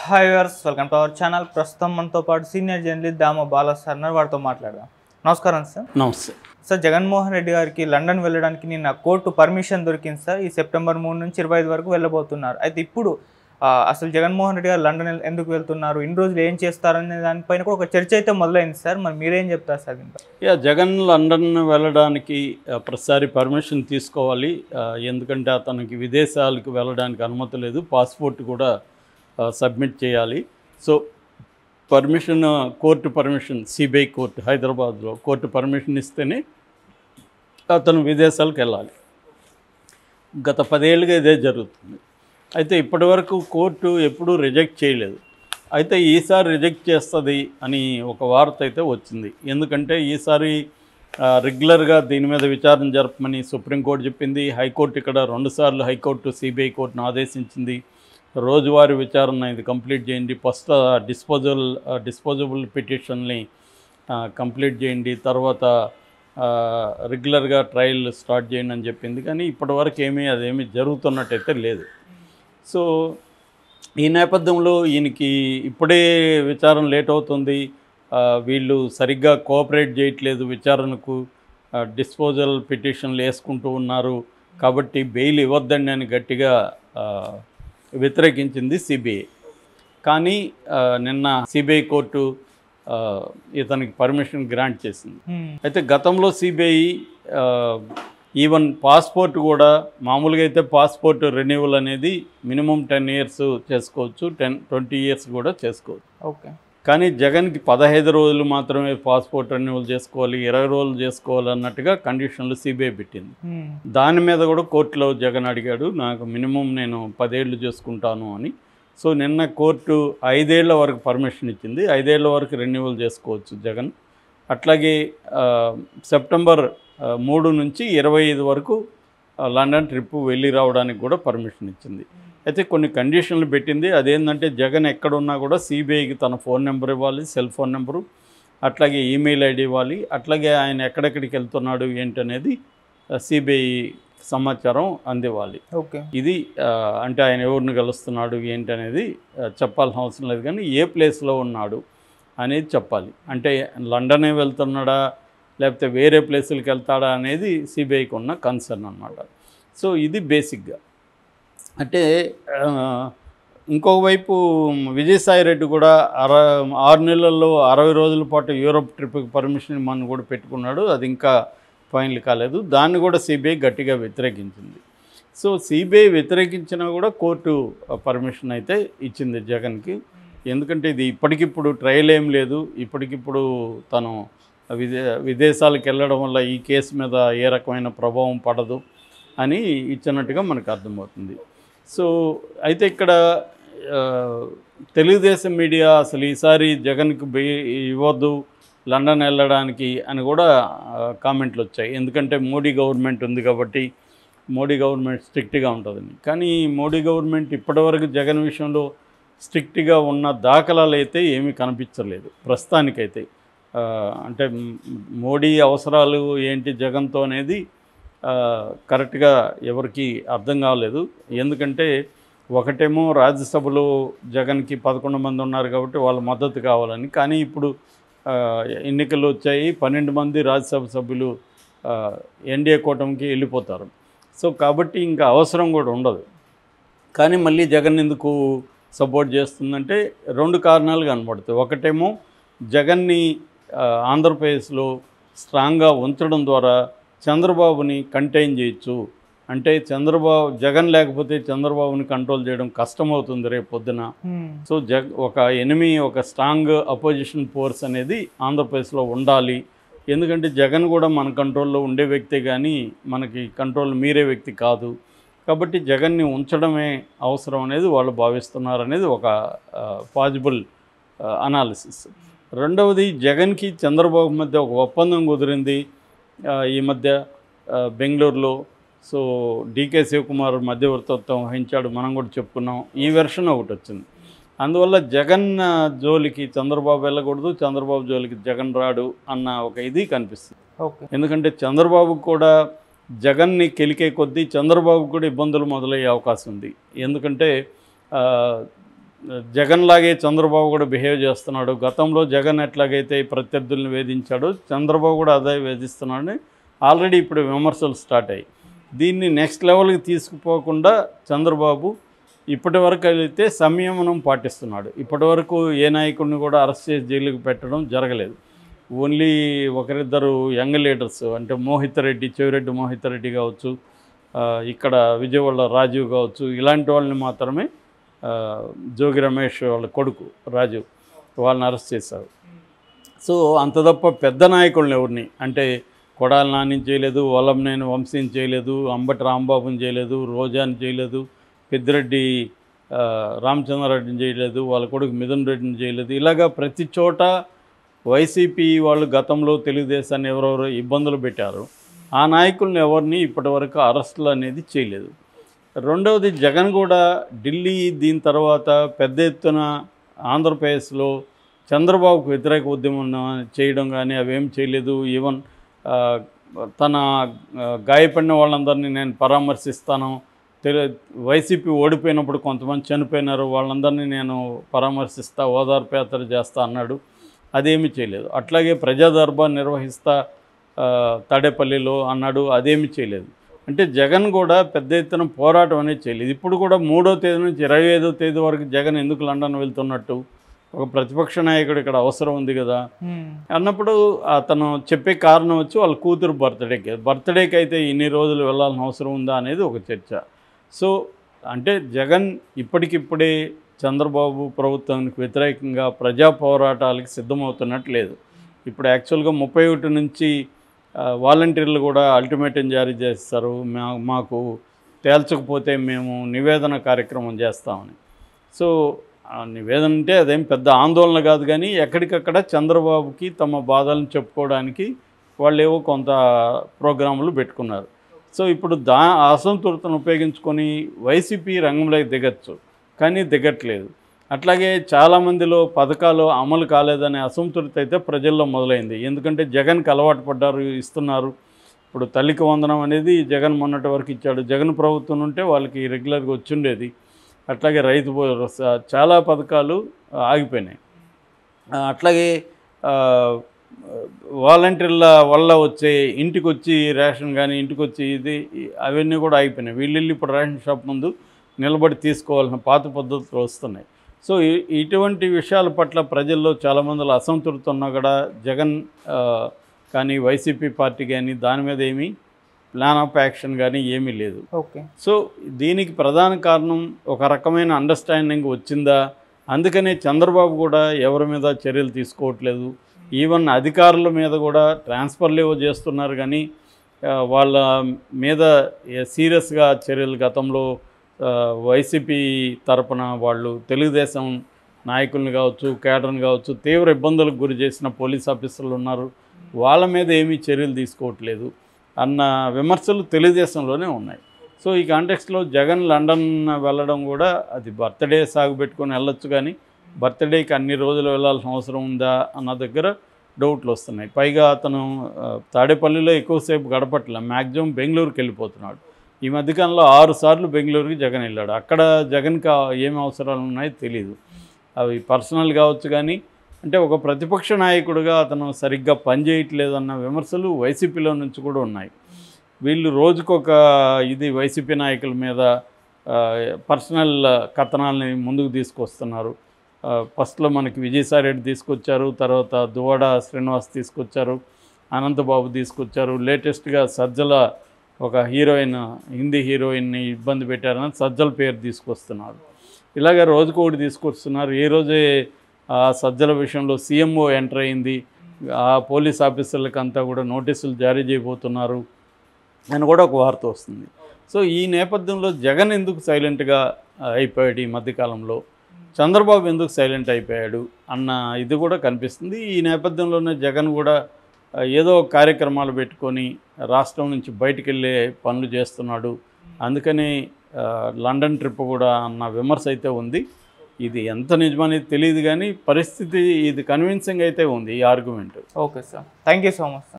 Hi viewers, welcome to our channel. ప్రస్తుతం మనతో పాటు సీనియర్ జర్నలిస్ట్ దామ బాలా సార్ వారితో మాట్లాడదాం. నమస్కారం సార్. నమస్తే సార్, జగన్మోహన్ రెడ్డి గారికి లండన్ వెళ్ళడానికి నిన్న కోర్టు పర్మిషన్ దొరికింది సార్. ఈ సెప్టెంబర్ 3 నుంచి 25 వరకు వెళ్ళబోతున్నారు. అయితే ఇప్పుడు అసలు జగన్మోహన్ రెడ్డి గారు లండన్ ఎందుకు వెళ్తున్నారు, ఇన్ని రోజులు ఏం చేస్తారనే దానిపైన కూడా ఒక చర్చ అయితే మొదలైంది సార్. మరి మీరేం చెప్తారు సార్ దీంట్లో? జగన్ లండన్ వెళ్ళడానికి ప్రతిసారి పర్మిషన్ తీసుకోవాలి. ఎందుకంటే అతనికి విదేశాలకు వెళ్ళడానికి అనుమతి లేదు, పాస్పోర్ట్ కూడా సబ్మిట్ చేయాలి. So court permission, CBI court హైదరాబాద్లో కోర్టు పర్మిషన్ ఇస్తేనే అతను విదేశాలకు వెళ్ళాలి. గత 10 ఏళ్ళుగా ఇదే జరుగుతుంది. అయితే ఇప్పటివరకు కోర్టు ఎప్పుడూ రిజెక్ట్ చేయలేదు. అయితే ఈసారి రిజెక్ట్ చేస్తుంది అని ఒక వార్త అయితే వచ్చింది. ఎందుకంటే ఈసారి రెగ్యులర్గా దీని మీద విచారణ జరపమని సుప్రీంకోర్టు చెప్పింది. హైకోర్టు ఇక్కడ 2 సార్లు హైకోర్టు సిబిఐ కోర్టును ఆదేశించింది. రోజువారీ విచారణ ఇది కంప్లీట్ చేయండి, ఫస్ట్ డిస్పోజబుల్ పిటిషన్ని కంప్లీట్ చేయండి, తర్వాత రెగ్యులర్గా ట్రయల్ స్టార్ట్ చేయండి అని చెప్పింది. కానీ ఇప్పటివరకు అదేమీ జరుగుతున్నట్టయితే లేదు. సో ఈ నేపథ్యంలో ఈయనకి ఇప్పుడే విచారణ లేట్ అవుతుంది, వీళ్ళు సరిగ్గా కోఆపరేట్ చేయట్లేదు, విచారణకు డిస్పోజల్ పిటిషన్లు వేసుకుంటూ ఉన్నారు, కాబట్టి బెయిల్ ఇవ్వద్దండి అని గట్టిగా వ్యతిరేకించింది సిబిఐ. కానీ నిన్న సిబిఐ కోర్టు ఇతనికి పర్మిషన్ గ్రాంట్ చేసింది. అయితే గతంలో సిబిఐ ఈవెన్ పాస్పోర్ట్ కూడా మామూలుగా అయితే పాస్పోర్ట్ రెన్యువల్ అనేది మినిమం 10 years చేసుకోవచ్చు, 20 years కూడా చేసుకోవచ్చు. ఓకే. కానీ జగన్కి 15 రోజులు మాత్రమే పాస్పోర్ట్ రెన్యువల్ చేసుకోవాలి, 20 రోజులు చేసుకోవాలి అన్నట్టుగా కండిషన్లు సిబిఐ పెట్టింది. దాని మీద కూడా కోర్టులో జగన్ అడిగాడు, నాకు మినిమం నేను 10 ఏళ్ళు చేసుకుంటాను అని. సో నిన్న కోర్టు 5 ఏళ్ల వరకు పర్మిషన్ ఇచ్చింది, 5 ఏళ్ల వరకు రెన్యువల్ చేసుకోవచ్చు జగన్. అట్లాగే సెప్టెంబర్ 3 నుంచి 25 వరకు లండన్ ట్రిప్ వెళ్ళి రావడానికి కూడా పర్మిషన్ ఇచ్చింది. అయితే కొన్ని కండిషన్లు పెట్టింది. అదేంటంటే జగన్ ఎక్కడున్నా కూడా సిబిఐకి తన ఫోన్ నెంబర్ ఇవ్వాలి, సెల్ ఫోన్ నెంబరు, అట్లాగే ఈమెయిల్ ఐడి ఇవ్వాలి, అట్లాగే ఆయన ఎక్కడెక్కడికి వెళ్తున్నాడు ఏంటనేది సిబిఐ సమాచారం అందివ్వాలి. ఓకే. ఇది అంటే ఆయన ఎవరిని కలుస్తున్నాడు ఏంటనేది చెప్పాల్సిన అవసరం లేదు, కానీ ఏ ప్లేస్లో ఉన్నాడు అనేది చెప్పాలి. అంటే లండనే వెళ్తున్నాడా లేకపోతే వేరే ప్లేసులకు వెళ్తాడా అనేది సిబిఐకి ఉన్న కన్సర్న్ అన్నమాట. సో ఇది బేసిక్గా. అంటే ఇంకొక వైపు విజయసాయిరెడ్డి కూడా 6 నెలల్లో 60 రోజుల పాటు యూరోప్ ట్రిప్కి పర్మిషన్ మనం కూడా పెట్టుకున్నాడు, అది ఇంకా ఫైనల్ కాలేదు. దాన్ని కూడా సిబిఐ గట్టిగా వ్యతిరేకించింది. సో సిబిఐ వ్యతిరేకించినా కూడా కోర్టు పర్మిషన్ అయితే ఇచ్చింది జగన్కి. ఎందుకంటే ఇది ఇప్పటికిప్పుడు ట్రయల్ ఏం లేదు, ఇప్పటికిప్పుడు తను విదేశాలకు వెళ్ళడం వల్ల ఈ కేసు మీద ఏ రకమైన ప్రభావం పడదు అని ఇచ్చినట్టుగా మనకు అర్థమవుతుంది. సో అయితే ఇక్కడ తెలుగుదేశం మీడియా అసలు ఈసారి జగన్కి ఇవ్వద్దు లండన్ వెళ్ళడానికి అని కూడా కామెంట్లు వచ్చాయి. ఎందుకంటే మోడీ గవర్నమెంట్ ఉంది కాబట్టి మోడీ గవర్నమెంట్ స్ట్రిక్ట్గా ఉంటుందని. కానీ మోడీ గవర్నమెంట్ ఇప్పటివరకు జగన్ విషయంలో స్ట్రిక్ట్గా ఉన్న దాఖలాలు అయితే ఏమీ కనిపించలేదు ప్రస్తుతానికైతే. అంటే మోడీ అవసరాలు ఏంటి జగన్తో అనేది కరెక్ట్గా ఎవరికి అర్థం కాలేదు. ఎందుకంటే ఒకటేమో రాజ్యసభలో జగన్కి 11 మంది ఉన్నారు కాబట్టి వాళ్ళ మద్దతు కావాలని, కానీ ఇప్పుడు ఎన్నికలు వచ్చాయి, 12 మంది రాజ్యసభ సభ్యులు ఎన్డీఏ కూటమికి వెళ్ళిపోతారు. సో కాబట్టి ఇంకా అవసరం కూడా ఉండదు. కానీ మళ్ళీ జగన్ ఎందుకు సపోర్ట్ చేస్తుందంటే 2 కారణాలు కనబడతాయి. ఒకటేమో జగన్ని ఆంధ్రప్రదేశ్లో స్ట్రాంగ్గా ఉంచడం ద్వారా చంద్రబాబుని కంటైన్ చేయొచ్చు. అంటే జగన్ లేకపోతే చంద్రబాబుని కంట్రోల్ చేయడం కష్టమవుతుంది రేపు పొద్దున. సో ఒక స్ట్రాంగ్ అపోజిషన్ ఫోర్స్ అనేది ఆంధ్రప్రదేశ్లో ఉండాలి. ఎందుకంటే జగన్ కూడా మన కంట్రోల్లో ఉండే వ్యక్తే కానీ మనకి కంట్రోల్ మీరే వ్యక్తి కాదు. కాబట్టి జగన్ని ఉంచడమే అవసరం అనేది వాళ్ళు భావిస్తున్నారు అనేది ఒక పాజిబుల్ అనాలిసిస్. రెండవది, జగన్కి చంద్రబాబు మధ్య ఒక ఒప్పందం కుదిరింది ఈ మధ్య బెంగళూరులో. సో డీకే శివకుమార్ మధ్యవర్తిత్వం వహించాడు, మనం కూడా చెప్పుకున్నాం. ఈ వెర్షన్ ఒకటి వచ్చింది. అందువల్ల జగన్ జోలికి చంద్రబాబు వెళ్ళకూడదు, చంద్రబాబు జోలికి జగన్ రాడు అన్న ఒక ఇది కనిపిస్తుంది. ఎందుకంటే చంద్రబాబు కూడా జగన్ని కెలికే కొద్దీ చంద్రబాబు కూడా ఇబ్బందులు మొదలయ్యే అవకాశం ఉంది. ఎందుకంటే జగన్ లాగే చంద్రబాబు కూడా బిహేవ్ చేస్తున్నాడు. గతంలో జగన్ ఎట్లాగైతే ప్రత్యర్థుల్ని వేధించాడో చంద్రబాబు కూడా అదే వేధిస్తున్నాడని ఆల్రెడీ ఇప్పుడు విమర్శలు స్టార్ట్ అయ్యాయి. దీన్ని నెక్స్ట్ లెవెల్కి తీసుకుపోకుండా చంద్రబాబు ఇప్పటి వరకు అయితే సంయమనం పాటిస్తున్నాడు. ఇప్పటి వరకు ఏ నాయకుడిని కూడా అరెస్ట్ చేసి జైలుకి పెట్టడం జరగలేదు. ఓన్లీ ఒకరిద్దరు యంగ్ లీడర్స్ అంటే మోహిత్ రెడ్డి, చెవిరెడ్డి మోహిత్ రెడ్డి కావచ్చు, ఇక్కడ విజయవాడ రాజీవ్ కావచ్చు, ఇలాంటి వాళ్ళని మాత్రమే జోగి రమేష్ వాళ్ళ కొడుకు రాజు వాళ్ళని అరెస్ట్ చేశారు. సో అంత తప్ప పెద్ద నాయకులను ఎవరిని అంటే కొడాలి నాని చేయలేదు, వల్లంనేని వంశీని చేయలేదు, అంబటి రాంబాబుని చేయలేదు, రోజాని చేయలేదు, పెద్దిరెడ్డి రామచంద్రారెడ్డిని చేయలేదు, వాళ్ళ కొడుకు మిథున్ రెడ్డిని చేయలేదు. ఇలాగా ప్రతి చోట వైసీపీ వాళ్ళు గతంలో తెలుగుదేశాన్ని ఎవరెవరో ఇబ్బందులు పెట్టారు. ఆ నాయకులను ఎవరిని ఇప్పటివరకు అరెస్టులు అనేది చేయలేదు. రెండవది జగన్ కూడా ఢిల్లీ దీని తర్వాత పెద్ద ఎత్తున ఆంధ్రప్రదేశ్లో చంద్రబాబుకు వ్యతిరేక ఉద్యమం చేయడం కానీ అవేం చేయలేదు. ఈవెన్ తన గాయపడిన వాళ్ళందరినీ నేను పరామర్శిస్తాను, వైసీపీ ఓడిపోయినప్పుడు కొంతమంది చనిపోయినారు, వాళ్ళందరినీ నేను పరామర్శిస్తా, ఓదార్పు యాత్ర చేస్తా అన్నాడు. అదేమీ చేయలేదు. అట్లాగే ప్రజా దర్బార్ నిర్వహిస్తా తాడేపల్లిలో అన్నాడు, అదేమీ చేయలేదు. అంటే జగన్ కూడా పెద్ద ఎత్తున పోరాటం అనేది చేయలేదు. ఇప్పుడు కూడా 3వ తేదీ నుంచి 25వ తేదీ వరకు జగన్ ఎందుకు లండన్ వెళ్తున్నట్టు, ఒక ప్రతిపక్ష నాయకుడు ఇక్కడ అవసరం ఉంది కదా అన్నప్పుడు అతను చెప్పే కారణం వచ్చి వాళ్ళ కూతురు బర్త్డేకి అయితే ఇన్ని రోజులు వెళ్ళాల్సిన అవసరం ఉందా అనేది ఒక చర్చ. సో అంటే జగన్ ఇప్పటికిప్పుడే చంద్రబాబు ప్రభుత్వానికి వ్యతిరేకంగా ప్రజా పోరాటాలకి సిద్ధమవుతున్నట్టు లేదు. ఇప్పుడు యాక్చువల్గా 31 నుంచి వాలంటీర్లు కూడా అల్టిమేటం జారీ చేస్తారు, మాకు తేల్చకపోతే మేము నివేదన కార్యక్రమం చేస్తామని. సో నివేదన అంటే అదేం పెద్ద ఆందోళన కాదు, కానీ ఎక్కడికక్కడ చంద్రబాబుకి తమ బాధలను చెప్పుకోవడానికి వాళ్ళు ఏవో కొంత ప్రోగ్రాములు పెట్టుకున్నారు. సో ఇప్పుడు అసంతృప్తిని ఉపయోగించుకొని వైసీపీ రంగంలోకి దిగచ్చు, కానీ దిగట్లేదు. అట్లాగే చాలామందిలో పథకాలు అమలు కాలేదనే అసంతృప్తి అయితే ప్రజల్లో మొదలైంది. ఎందుకంటే జగన్కి అలవాటు పడ్డారు, ఇస్తున్నారు. ఇప్పుడు తల్లికి వందనం అనేది జగన్ మొన్నటి వరకు ఇచ్చాడు. జగన్ ప్రభుత్వం ఉంటే వాళ్ళకి రెగ్యులర్గా వచ్చిండేది. అట్లాగే రైతు చాలా పథకాలు ఆగిపోయినాయి. అట్లాగే వాలంటీర్ల వల్ల వచ్చే ఇంటికి వచ్చి రేషన్ కానీ ఇంటికి వచ్చి అవన్నీ కూడా ఆగిపోయినాయి. వీళ్ళు ఇప్పుడు రేషన్ షాప్ ముందు నిలబడి తీసుకోవాల్సిన పాత పద్ధతులు వస్తున్నాయి. సో ఇటువంటి విషయాల పట్ల ప్రజల్లో చాలామందిలో అసంతృప్తి ఉన్నా కూడా జగన్ కానీ వైసీపీ పార్టీ కానీ దాని మీద ఏమీ ప్లాన్ ఆఫ్ యాక్షన్ కానీ ఏమీ లేదు. ఓకే. సో దీనికి ప్రధాన కారణం ఒక రకమైన అండర్స్టాండింగ్ వచ్చిందా, అందుకనే చంద్రబాబు కూడా ఎవరి మీద చర్యలు తీసుకోవట్లేదు. ఈవెన్ అధికారుల మీద కూడా ట్రాన్స్ఫర్లు ఏవో చేస్తున్నారు, కానీ వాళ్ళ మీద సీరియస్గా చర్యలు గతంలో వైసీపీ తరపున వాళ్ళు తెలుగుదేశం నాయకుల్ని కావచ్చు, కేడర్ని కావచ్చు తీవ్ర ఇబ్బందులకు గురి చేసిన పోలీస్ ఆఫీసర్లు ఉన్నారు, వాళ్ళ మీద ఏమీ చర్యలు తీసుకోవట్లేదు అన్న విమర్శలు తెలుగుదేశంలోనే ఉన్నాయి. సో ఈ కాంటెక్స్ట్లో జగన్ లండన్ వెళ్ళడం కూడా అది బర్త్డే సాగుపెట్టుకొని వెళ్ళొచ్చు, కానీ బర్త్డేకి అన్ని రోజులు వెళ్ళాల్సిన అవసరం ఉందా అన్న దగ్గర డౌట్లు వస్తున్నాయి. పైగా అతను తాడేపల్లిలో ఎక్కువసేపు గడపట్ల, మ్యాక్సిమం బెంగళూరుకి వెళ్ళిపోతున్నాడు. ఈ మధ్యకాలంలో 6 సార్లు బెంగళూరుకి జగన్ వెళ్ళాడు. అక్కడ జగన్కి ఏమి అవసరాలు ఉన్నాయో తెలియదు, అవి పర్సనల్ కావచ్చు, కానీ అంటే ఒక ప్రతిపక్ష నాయకుడిగా అతను సరిగ్గా పనిచేయట్లేదన్న విమర్శలు వైసీపీలో నుంచి కూడా ఉన్నాయి. వీళ్ళు రోజుకొక వైసీపీ నాయకుల మీద పర్సనల్ కథనాలని ముందుకు తీసుకొస్తున్నారు. ఫస్ట్లో మనకి విజయసాయిరెడ్డి తీసుకొచ్చారు, తర్వాత దువ్వాడ శ్రీనివాస్ తీసుకొచ్చారు, అనంతబాబు తీసుకొచ్చారు, లేటెస్ట్గా సజ్జల ఒక హీరోయిన్, హిందీ హీరోయిన్ని ఇబ్బంది పెట్టారని సజ్జల పేరు తీసుకొస్తున్నారు. ఇలాగ రోజుకోటి తీసుకొస్తున్నారు. ఏ రోజే సజ్జల విషయంలో సీఎంఓ ఎంటర్ అయింది, ఆ పోలీస్ ఆఫీసర్లకు అంతా కూడా నోటీసులు జారీ చేయబోతున్నారు అని కూడా ఒక వార్త వస్తుంది. సో ఈ నేపథ్యంలో జగన్ ఎందుకు సైలెంట్గా అయిపోయాడు, ఈ మధ్యకాలంలో చంద్రబాబు ఎందుకు సైలెంట్ అయిపోయాడు అన్న ఇది కూడా కనిపిస్తుంది. ఈ నేపథ్యంలోనే జగన్ కూడా ఏదో కార్యక్రమాలు పెట్టుకొని రాష్ట్రం నుంచి బయటికి వెళ్ళే పనులు చేస్తున్నాడు, అందుకని లండన్ ట్రిప్ కూడా అన్న విమర్శ అయితే ఉంది. ఇది ఎంత నిజమనేది తెలియదు, కానీ పరిస్థితి ఇది కన్విన్సింగ్ అయితే ఉంది ఈ argument. Okay sir, thank you so much.